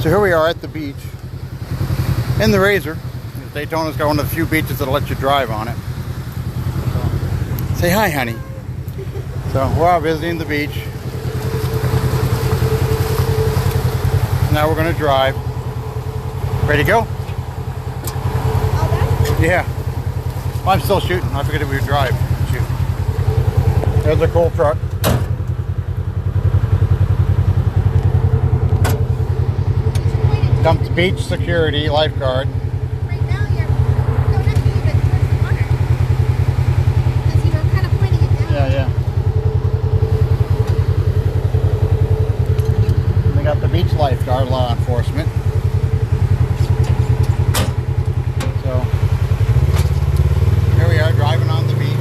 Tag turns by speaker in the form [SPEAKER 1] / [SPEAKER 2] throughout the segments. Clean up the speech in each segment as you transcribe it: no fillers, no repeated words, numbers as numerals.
[SPEAKER 1] So here we are at the beach in the RZR. Daytona's got one of the few beaches that'll let you drive on it. So, say hi, honey. So we're out visiting the beach. Now we're going to drive. Ready to go? Yeah. Well, I'm still shooting. I figured we would drive and shoot. There's a cool truck. Dumped beach security lifeguard.
[SPEAKER 2] Right now you don't have to even touch the water. Because you were kind of pointing it down.
[SPEAKER 1] Yeah. And they got the beach lifeguard, law enforcement. So here we are driving on the beach.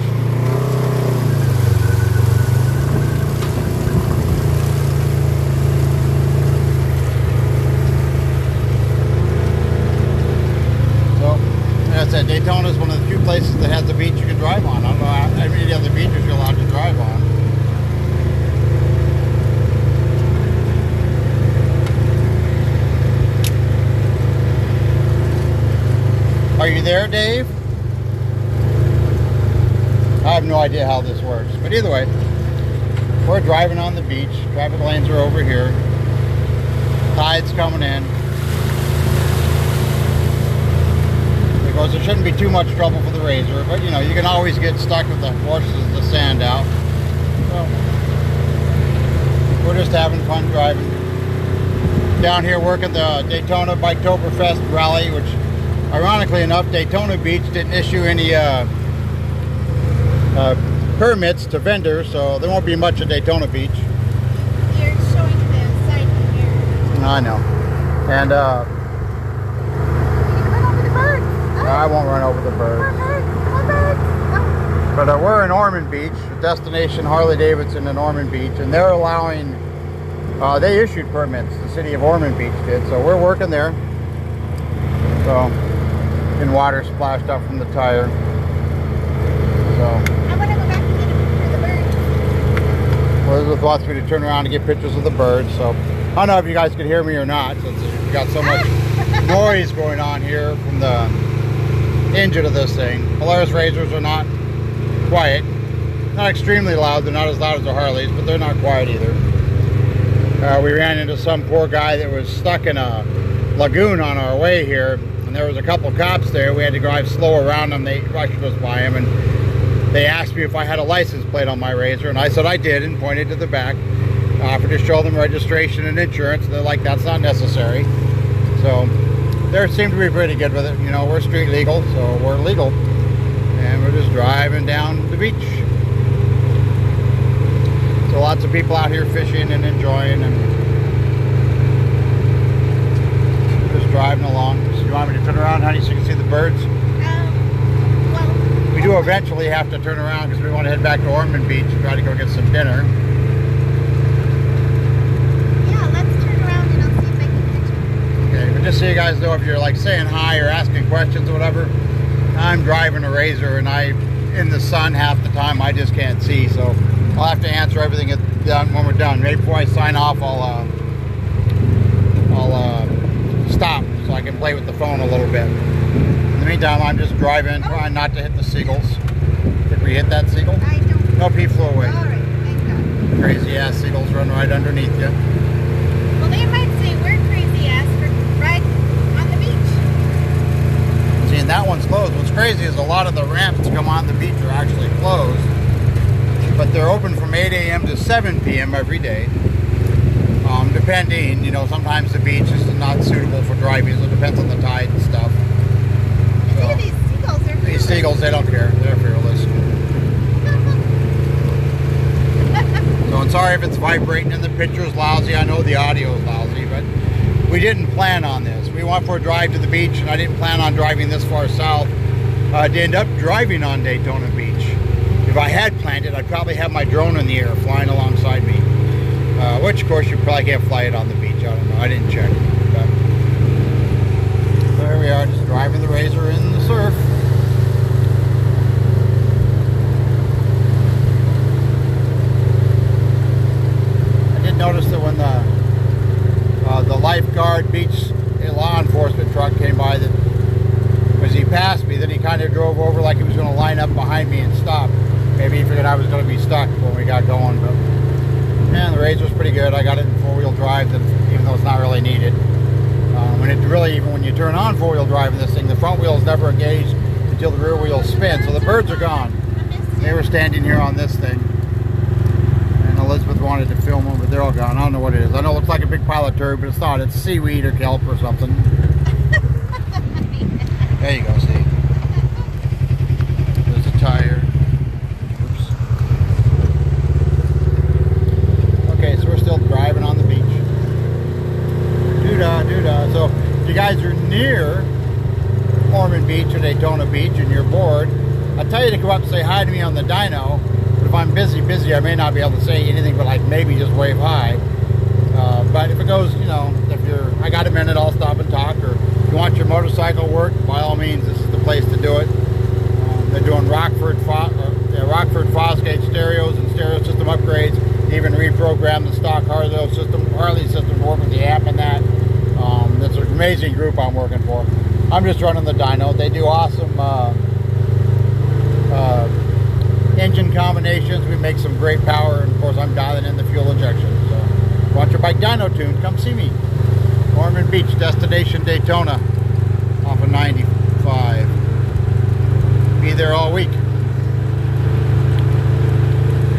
[SPEAKER 1] As I said, Daytona is one of the few places that has a beach you can drive on. I don't know how many other beaches you're allowed to drive on. Are you there, Dave? I have no idea how this works. But either way, we're driving on the beach. Traffic lanes are over here. Tide's coming in. Because there shouldn't be too much trouble for the RZR, but you know, you can always get stuck with the horses and the sand out. So we're just having fun driving. Down here working the Daytona Biketoberfest rally, which ironically enough, Daytona Beach didn't issue any permits to vendors, so there won't be much at Daytona Beach.
[SPEAKER 2] You're showing the side here.
[SPEAKER 1] I know. And I won't run over the birds. But we're in Ormond Beach, destination Harley-Davidson in Ormond Beach, and they're allowing, they issued permits, the city of Ormond Beach did, so we're working there. So, and water splashed up from the tire. So,
[SPEAKER 2] I want to go back and get a picture of the birds.
[SPEAKER 1] Elizabeth wants me to turn around and get pictures of the birds, so I don't know if you guys can hear me or not, since we've got so much noise going on here from the engine of this thing. Polaris RZRs are not quiet. Not extremely loud. They're not as loud as the Harleys, but they're not quiet either. We ran into some poor guy that was stuck in a lagoon on our way here, and there was a couple cops there. We had to drive slow around them. They rushed us by him, and they asked me if I had a license plate on my RZR, and I said I did, and pointed to the back. Offered to show them registration and insurance, and they're like, that's not necessary. So they seem to be pretty good with it. You know, we're street legal, so we're legal. And we're just driving down the beach. So lots of people out here fishing and enjoying, and we're just driving along. So you want me to turn around, honey, so you can see the birds?
[SPEAKER 2] Well,
[SPEAKER 1] we do eventually have to turn around because we want to head back to Ormond Beach and try to go get some dinner. Just so you guys know, if you're like saying hi or asking questions or whatever, I'm driving a RZR and I'm in the sun half the time. I just can't see, so I'll have to answer everything when we're done. Maybe before I sign off, I'll stop so I can play with the phone a little bit. In the meantime, I'm just driving, trying not to hit the seagulls. Did we hit that seagull?
[SPEAKER 2] I don't.
[SPEAKER 1] Nope, he flew away.
[SPEAKER 2] All right, thank God.
[SPEAKER 1] Crazy ass seagulls run right underneath you.
[SPEAKER 2] Well, they might say we're crazy ass for riding on the beach.
[SPEAKER 1] See, and that one's closed. What's crazy is a lot of the ramps to come on the beach are actually closed, but they're open from 8 a.m. to 7 p.m. every day. Depending, you know, sometimes the beach is not suitable for driving, so it depends on the tide and stuff. So,
[SPEAKER 2] these seagulls are fearless.
[SPEAKER 1] These seagulls, they don't care. They're fearless. So I'm sorry if it's vibrating and the picture's lousy. I know the audio is lousy, but we didn't plan on this. We went for a drive to the beach, and I didn't plan on driving this far south to end up driving on Daytona Beach. If I had planned it, I'd probably have my drone in the air flying alongside me. Which, of course, you probably can't fly it on the beach. I don't know. I didn't check. But there we are, just driving the RZR in the surf. I did notice that when the The lifeguard beach law enforcement truck came by. That as he passed me, then he kind of drove over like he was going to line up behind me and stop. Maybe he figured I was going to be stuck when we got going. But man, the RZR's pretty good. I got it in 4-wheel drive, even though it's not really needed. And it really, even when you turn on 4-wheel drive in this thing, the front wheel is never engaged until the rear wheels spin. So the birds are gone. They were standing here on this thing. And Elizabeth wanted to film them, but they're all gone. I don't know what it is. I know it looks like a big pile of turd, but it's not. It's seaweed or kelp or something. There you go, see. There's a tire. Oops. Okay, so we're still driving on the beach. Doo-dah, doo-dah. So if you guys are near Ormond Beach or Daytona Beach and you're bored, I tell you to come up and say hi to me on the dyno. But if I'm busy, I may not be able to say anything but like maybe just wave hi. But if it goes, you know, I got a minute, I'll stop and talk. Or if you want your motorcycle work, by all means, this is the place to do it. They're doing Rockford Fosgate stereos and stereo system upgrades. They even reprogrammed the stock Harley system to work with the amp and that. That's an amazing group I'm working for. I'm just running the dyno. They do awesome engine combinations. We make some great power, and of course I'm dialing in the fuel injection. So if you want your bike dyno tuned, come see me. Ormond Beach, destination Daytona, off of 95. Be there all week.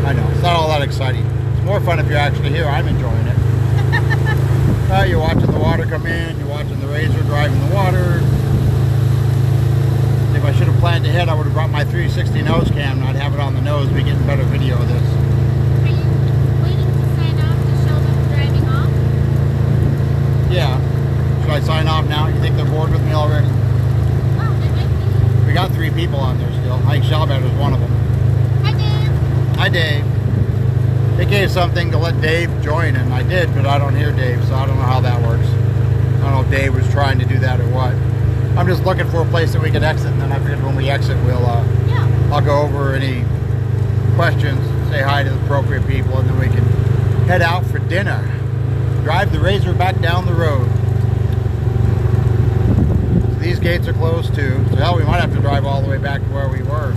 [SPEAKER 1] I know, it's not all that exciting. It's more fun if you're actually here. I'm enjoying it. You're watching the water come in, you're watching the RZR driving the water. If I should have planned ahead, I would have brought my 360 nose cam and I'd have it on the nose, be getting better video of this.
[SPEAKER 2] Are you waiting to sign off to show them driving off?
[SPEAKER 1] Yeah. Should I sign off now? You think they're bored with me already?
[SPEAKER 2] Oh, they might be.
[SPEAKER 1] We got 3 people on there still. I think Shalbert was one of them.
[SPEAKER 2] Hi, Dave.
[SPEAKER 1] Hi, Dave. They gave something to let Dave join, and I did, but I don't hear Dave, so I don't know how that works. I don't know if Dave was trying to do that or what. I'm just looking for a place that we can exit, and then I figured when we exit, I'll go over any questions, say hi to the appropriate people, and then we can head out for dinner. Drive the RZR back down the road. So these gates are closed too, so hell, we might have to drive all the way back to where we were.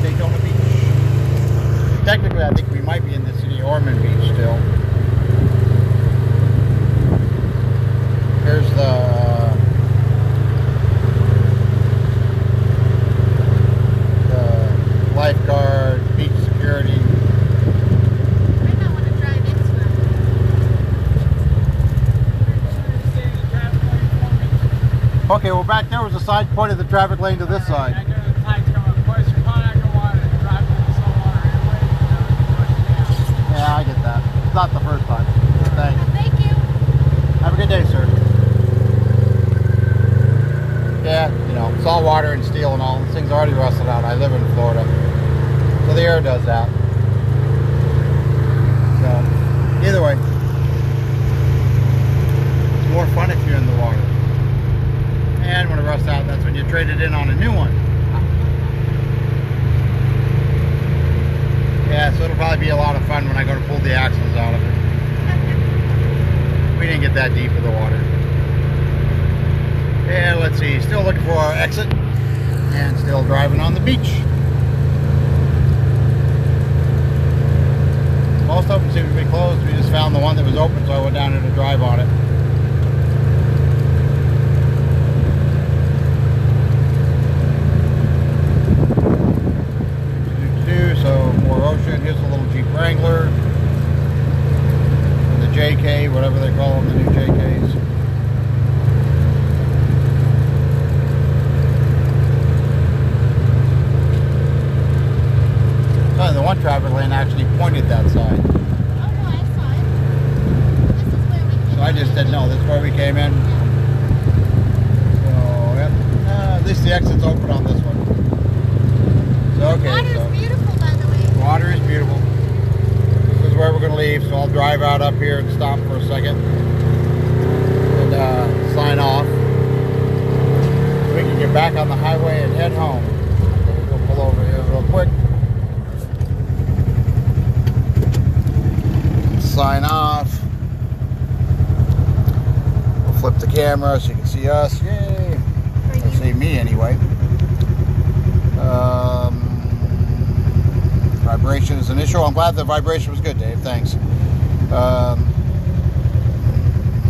[SPEAKER 1] Daytona Beach. Technically, I think we might be in the city of Ormond Beach still. Here's the lifeguard, beach security.
[SPEAKER 2] I might want to drive into it.
[SPEAKER 1] Okay, well back there was the side point of the traffic lane to this side. Yeah, I get that. It's not the first time. Thanks.
[SPEAKER 2] Thank you.
[SPEAKER 1] Have a good day, sir. Yeah, you know, salt water and steel and all. This thing's already rusted out. I live in Florida. So the air does that. So, either way. It's more fun if you're in the water. And when it rusts out, that's when you trade it in on a new one. Yeah, so it'll probably be a lot of fun when I go to pull the axles out of it. We didn't get that deep with the water. Yeah, let's see. Still looking for our exit. And still driving on the beach. Most of them seem to be closed. We just found the one that was open, so I went down there to drive on it. So more ocean. Here's a little Jeep Wrangler, the JK, whatever they call them, the new JKs. So the one traffic lane actually pointed that side.
[SPEAKER 2] Oh, no, I saw it. This is where we came
[SPEAKER 1] So I just didn't know. This is where we came in. So, yep. At least the exit's open on this one. So, okay.
[SPEAKER 2] Water's beautiful, by the way.
[SPEAKER 1] Water is beautiful. This is where we're going to leave, so I'll drive out up here and stop for a second and sign off. We can get back on the highway and head home. We'll pull over here real quick. Sign off. We'll flip the camera so you can see us. Yay! Or see me anyway. Vibration is an issue. I'm glad the vibration was good, Dave. Thanks.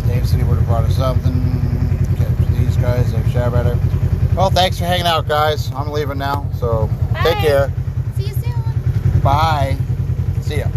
[SPEAKER 1] Dave said he would have brought us something. These guys, they've shot at her. Well, thanks for hanging out, guys. I'm leaving now, so
[SPEAKER 2] Bye.
[SPEAKER 1] take care.
[SPEAKER 2] See you soon.
[SPEAKER 1] Bye. See ya.